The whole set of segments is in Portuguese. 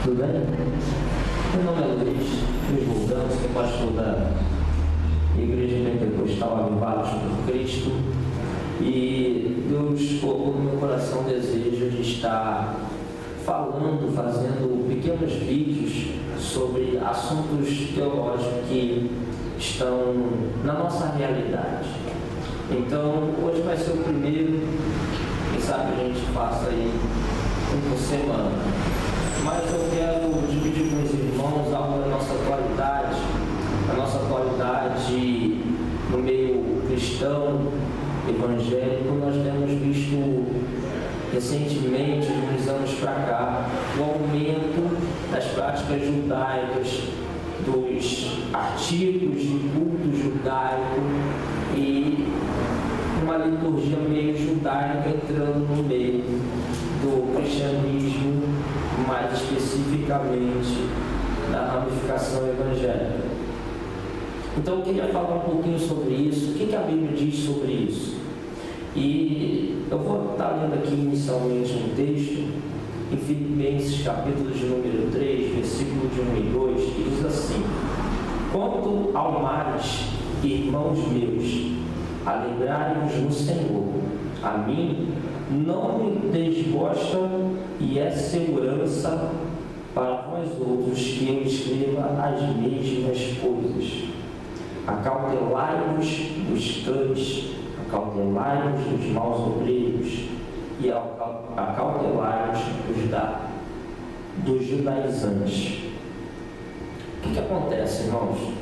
Tudo bem? Meu nome é Luiz Vulgão, sou pastor da Igreja Pentecostal Avivados por Cristo, e Deus colocou no meu coração o desejo de estar fazendo pequenos vídeos sobre assuntos teológicos que estão na nossa realidade. Então, hoje vai ser o primeiro, quem sabe a gente faça aí um por semana. Mas eu quero dividir com os irmãos algo da nossa atualidade, no meio cristão, evangélico. Nós temos visto recentemente, de uns anos para cá, o aumento das práticas judaicas, dos artigos de culto judaico e uma liturgia meio judaica entrando no meio do cristianismo, mais especificamente da ramificação evangélica. Então eu queria falar um pouquinho sobre isso, o que a Bíblia diz sobre isso. E eu vou estar lendo aqui inicialmente um texto em Filipenses capítulo de número 3, versículo de 1 e 2, que diz assim: quanto ao mais, irmãos meus, alegrai-vos no Senhor. A mim não me desgosta e é segurança para vós outros que eu escreva as mesmas coisas. Acautelai-vos dos cães, acautelai-vos dos maus obreiros e acautelai-vos dos judaizantes. O que acontece, irmãos?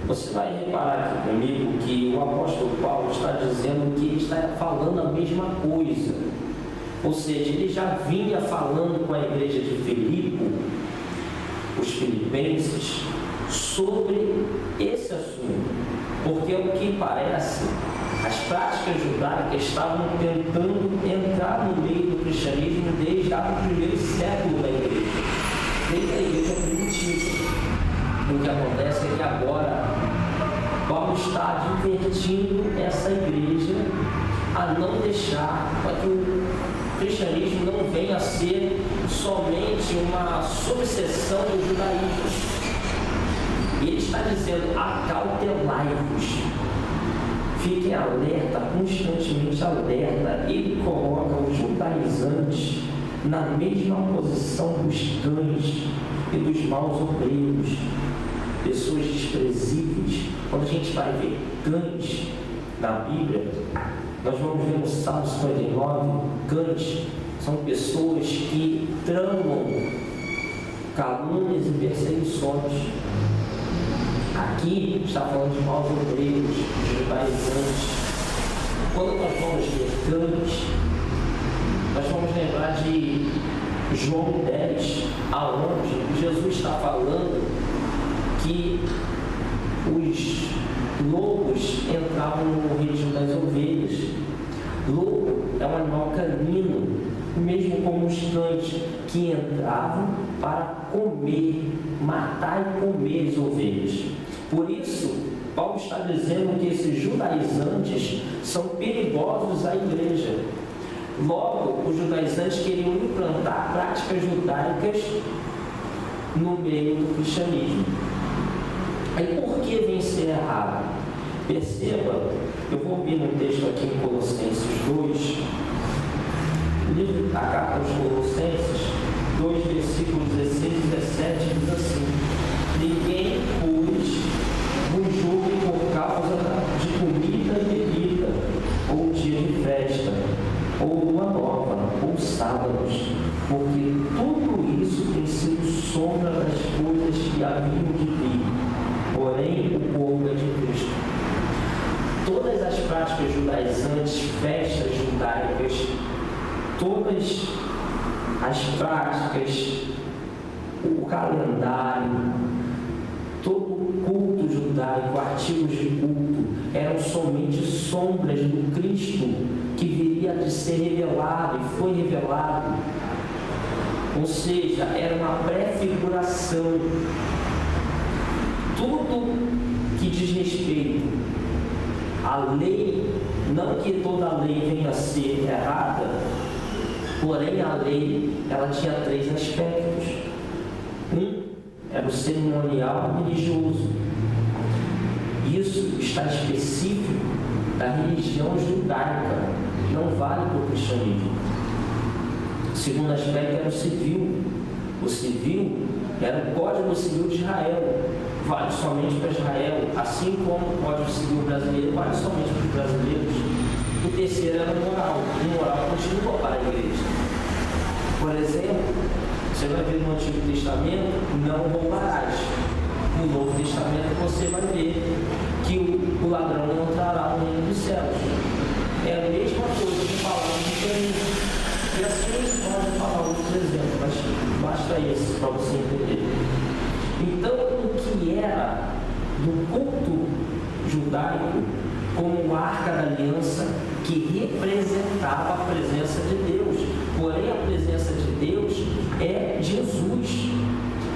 Você vai reparar aqui comigo que o apóstolo Paulo está dizendo que ele está falando a mesma coisa. Ou seja, ele já vinha falando com a igreja de Filipe, os filipenses, sobre esse assunto. Porque, ao que parece, as práticas judaicas estavam tentando entrar no meio do cristianismo desde o primeiro século da igreja, desde a igreja primitiva. O que acontece é que agora Paulo está advertindo essa igreja a não deixar para que o cristianismo não venha a ser somente uma subseção do judaísmo. E ele está dizendo: acautelai-vos, fiquem alerta, constantemente alerta. Ele coloca os judaizantes na mesma posição dos cães e dos maus obreiros, pessoas desprezíveis. Quando a gente vai ver cães na Bíblia, nós vamos ver no Salmo 59, cães são pessoas que tramam calúnias e perseguições. Aqui está falando de maus obreiros, de judaizantes. Quando nós vamos ver cães, nós vamos lembrar de João 10, aonde Jesus está falando que os lobos entravam no reino das ovelhas. Lobo é um animal canino, mesmo como os cães que entravam para comer, matar e comer as ovelhas. Por isso, Paulo está dizendo que esses judaizantes são perigosos à igreja. Logo, os judaizantes queriam implantar práticas judaicas no meio do cristianismo. Aí por que vem ser errado? Perceba, eu vou vir um texto aqui em Colossenses 2, livro da carta aos Colossenses 2, versículos 16 e 17, diz assim: ninguém, pois, vos julgue por causa de comida e bebida, ou dia de festa, ou lua nova, ou sábados, porque tudo isso tem sido sombra das coisas que haviam de vir, porém o povo é de Cristo. Todas as práticas judaizantes, festas judaicas, todas as práticas, o calendário, todo o culto judaico, artigos de culto, eram somente sombras do Cristo que viria de ser revelado e foi revelado. Ou seja, era uma prefiguração. Tudo que diz respeito à lei, não que toda a lei venha a ser errada, porém a lei ela tinha três aspectos. Um era o cerimonial religioso. Isso está específico da religião judaica, não vale para o cristianismo. O segundo aspecto era o civil. O civil era o Código Civil de Israel, vale somente para Israel, assim como o Código Civil brasileiro vale somente para os brasileiros. O terceiro era o moral. O moral continua para a igreja. Por exemplo, você vai ver no Antigo Testamento, não roubarás. No Novo Testamento você vai ver que o ladrão não entrará no reino dos céus. É a mesma coisa que falamos diferente. E assim pode falar outros exemplos, mas basta esse para você entender. Então, o que era do culto judaico como arca da aliança que representava a presença de Deus. Porém, a presença de Deus é Jesus.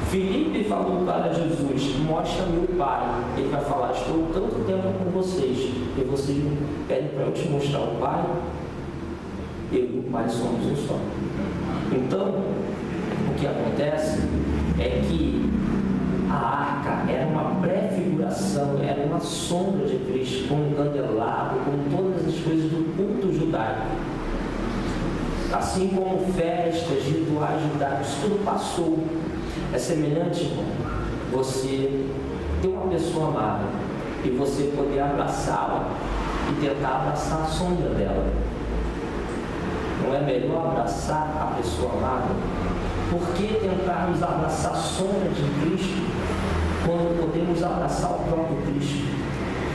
Filipe falou para Jesus: mostra-me o Pai. Ele vai falar: estou tanto tempo com vocês e vocês me pedem para eu te mostrar o Pai. Eu e o Pai somos um só. Então, o que acontece é que a arca era uma prefiguração, era uma sombra de Cristo, como um candelabro, como todas as coisas do culto judaico. Assim como festas, rituais judaicos, tudo passou. É semelhante, irmão, você ter uma pessoa amada e você poder abraçá-la e tentar abraçar a sombra dela. Não é melhor abraçar a pessoa amada? Por que tentarmos abraçar a sombra de Cristo quando podemos abraçar o próprio Cristo?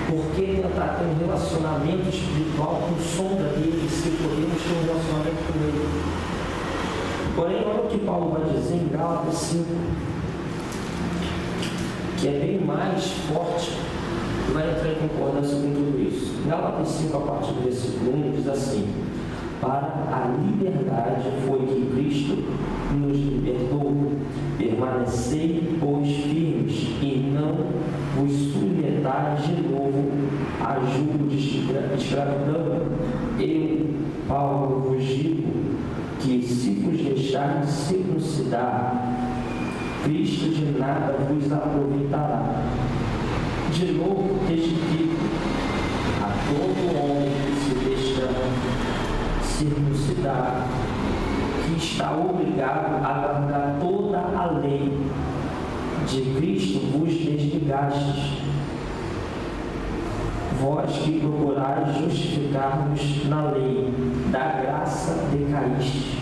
Por que tentar ter um relacionamento espiritual com sombra dele se podemos ter um relacionamento com ele? Porém, olha o que Paulo vai dizer em Gálatas 5, que é bem mais forte e vai entrar em concordância com tudo isso. Gálatas 5, a partir do versículo 1, diz assim: para a liberdade foi que Cristo nos libertou. Permanecei, pois, firmes, e não vos submetais de novo a jugo de escravidão. Eu, Paulo, vos digo que se vos deixar de circuncidar, Cristo de nada vos aproveitará. De novo testifico a todo homem que se deixa circuncidar, que está obrigado a guardar toda a lei. De Cristo vos desligastes, vós que procurais justificar-vos na lei, da graça decaístes.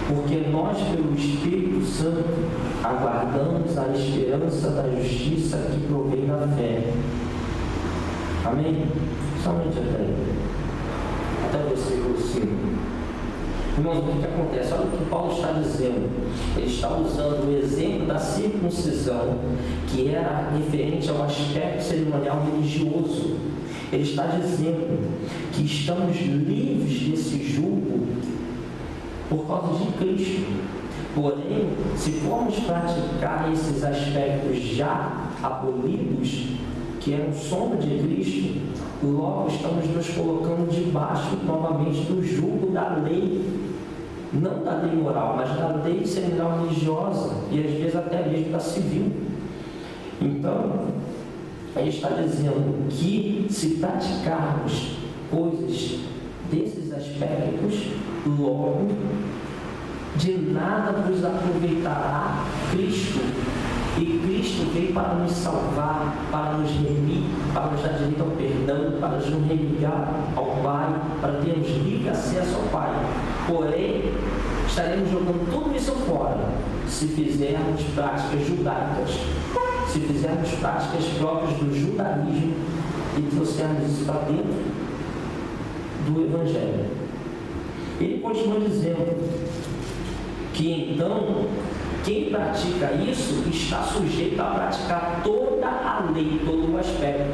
Porque nós, pelo Espírito Santo, aguardamos a esperança da justiça que provém da fé. Amém? Somente até o versículo 5. Irmãos, o que acontece? Olha o que Paulo está dizendo. Ele está usando o exemplo da circuncisão, que era referente ao aspecto cerimonial religioso. Ele está dizendo que estamos livres desse jugo por causa de Cristo. Porém, se formos praticar esses aspectos já abolidos, que eram sombra de Cristo, logo estamos nos colocando debaixo novamente do jugo da lei, não da lei moral, mas da lei cerimonial religiosa e às vezes até mesmo da civil. Então, ele está dizendo que se praticarmos coisas desses aspectos, logo de nada vos aproveitará Cristo. E Cristo veio para nos salvar, para nos remir, para nos dar direito ao perdão, para nos religar ao Pai, para termos livre acesso ao Pai. Porém, estaremos jogando tudo isso fora se fizermos práticas judaicas, se fizermos práticas próprias do judaísmo e trouxermos isso para dentro do Evangelho. Ele continua dizendo que então quem pratica isso está sujeito a praticar toda a lei, todo o aspecto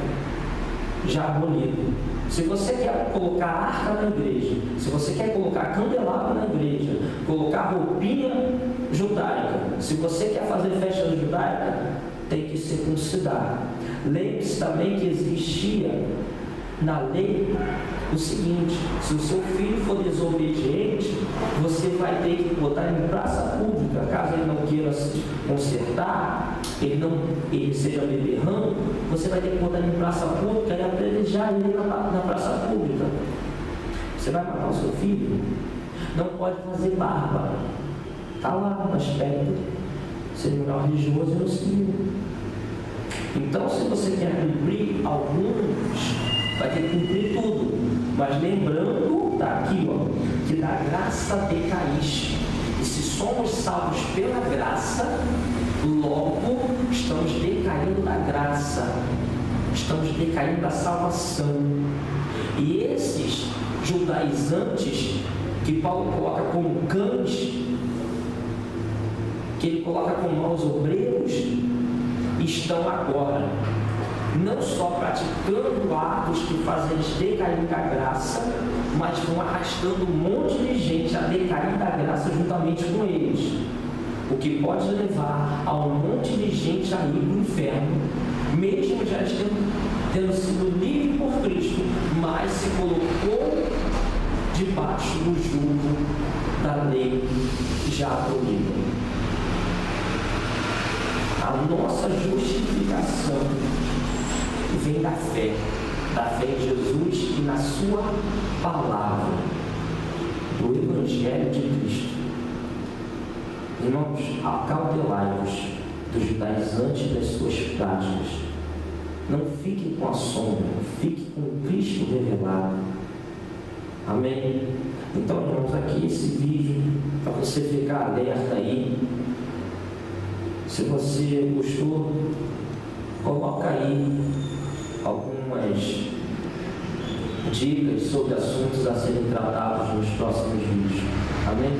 já abolido. Se você quer colocar arca na igreja, se você quer colocar candelabro na igreja, colocar roupinha judaica, se você quer fazer festa judaica, tem que circuncidar. Lembre-se também que existia na lei o seguinte: se o seu filho for desobediente, você vai ter que botar ele em praça pública. Caso ele não queira se consertar, ele seja beberrão, você vai ter que botar ele em praça pública e apedrejar ele na praça pública. Você vai matar o seu filho? Não pode fazer barba. Está lá no aspecto cerimonial religioso e no civil. Então, se você quer cumprir alguns, vai ter que cumprir tudo. Mas lembrando, está aqui, que da graça decaíste. E se somos salvos pela graça, logo estamos decaindo da graça. Estamos decaindo da salvação. E esses judaizantes que Paulo coloca como cães, que ele coloca como maus obreiros, estão agora não só praticando atos que fazem eles decair da graça, mas vão arrastando um monte de gente a decair da graça juntamente com eles, o que pode levar a um monte de gente a ir para o inferno, mesmo já tendo sido livre por Cristo, mas se colocou debaixo do jugo da lei já proibida. A nossa justificação vem da fé em Jesus e na sua palavra, do Evangelho de Cristo. Irmãos, acautelai-vos dos judaizantes das suas práticas. Não fiquem com a sombra, fiquem com Cristo revelado. Amém? Então, irmãos, aqui esse vídeo, para você ficar alerta aí. Se você gostou, coloca aí algumas dicas sobre assuntos a serem tratados nos próximos vídeos. Amém?